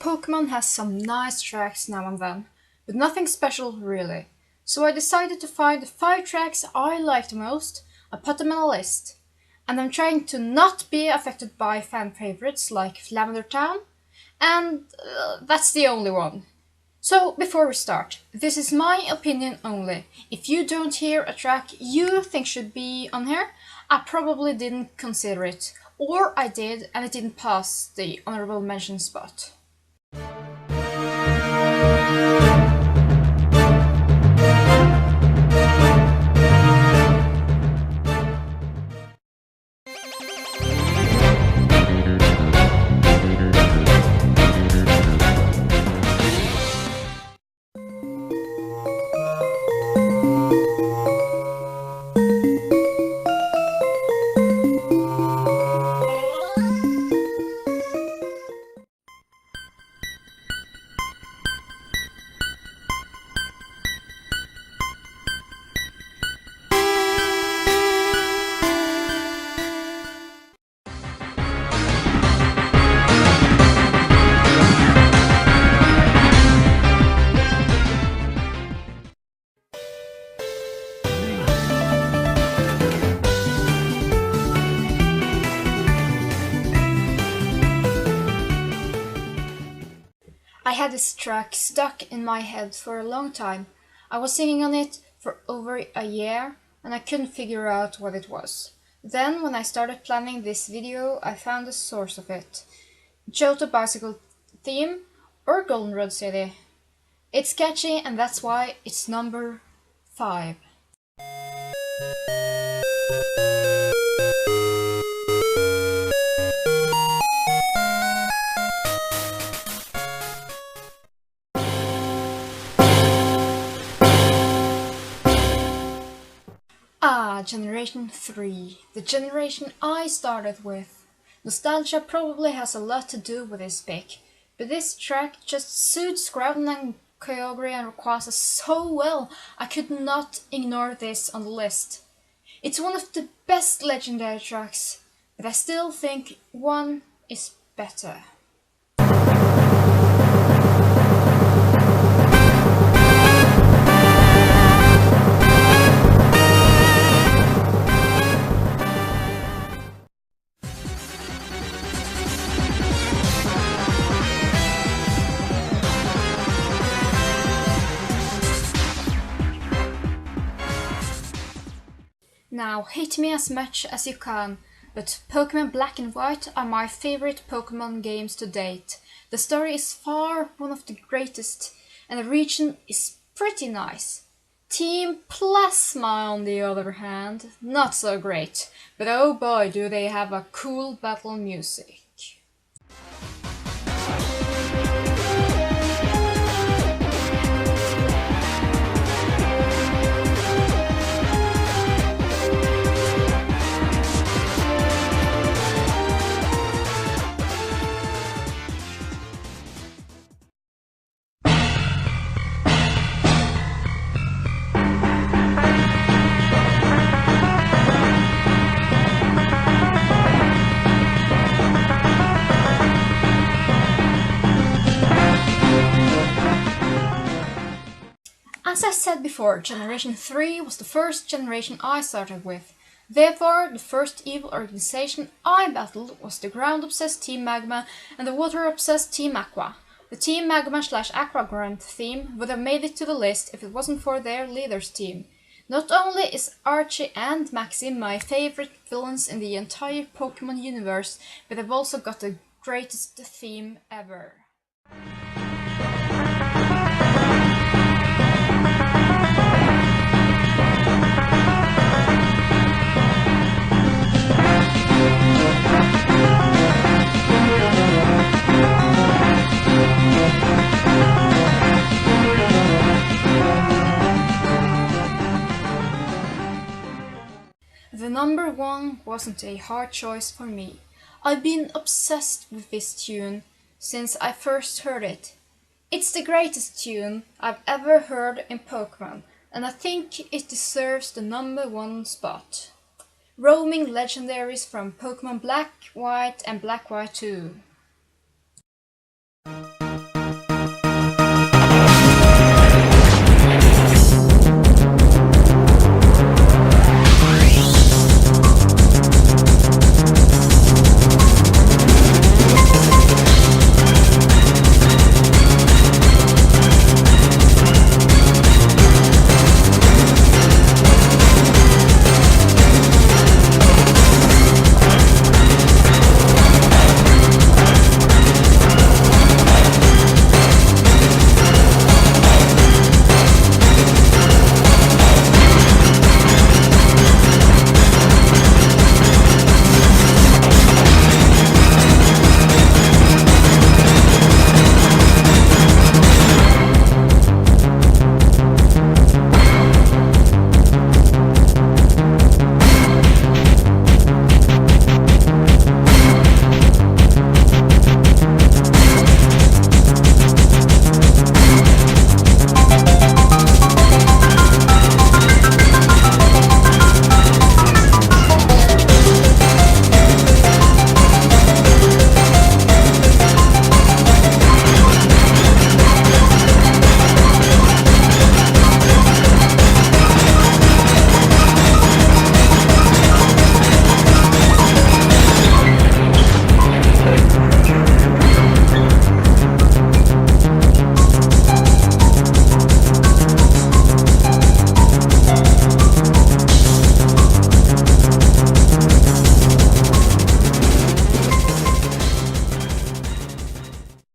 Pokemon has some nice tracks now and then, but nothing special really. So I decided to find the 5 tracks I like the most, I put them in a list. And I'm trying to not be affected by fan favorites like Lavender Town, and that's the only one. So before we start, this is my opinion only. If you don't hear a track you think should be on here, I probably didn't consider it. Or I did and it didn't pass the honorable mention spot. I had this track stuck in my head for a long time. I was singing on it for over a year and I couldn't figure out what it was. Then when I started planning this video I found the source of it. Johto Bicycle Theme or Goldenrod City. It's catchy and that's why it's number 5. Generation 3, the generation I started with. Nostalgia probably has a lot to do with this pick, but this track just suits Groudon and Kyogre and Rayquaza so well I could not ignore this on the list. It's one of the best legendary tracks, but I still think one is better. Now, hate me as much as you can, but Pokemon Black and White are my favorite Pokemon games to date. The story is far one of the greatest, and the region is pretty nice. Team Plasma, on the other hand, not so great, but oh boy do they have a cool battle music. As I said before, Generation 3 was the first generation I started with. Therefore, the first evil organization I battled was the ground-obsessed Team Magma and the water-obsessed Team Aqua. The Team Magma/Aqua Grunt theme would have made it to the list if it wasn't for their leader's team. Not only is Archie and Maxie my favorite villains in the entire Pokemon universe, but they've also got the greatest theme ever. The number 1 wasn't a hard choice for me. I've been obsessed with this tune since I first heard it. It's the greatest tune I've ever heard in Pokemon, and I think it deserves the number 1 spot. Roaming legendaries from Pokemon Black, White and Black White 2.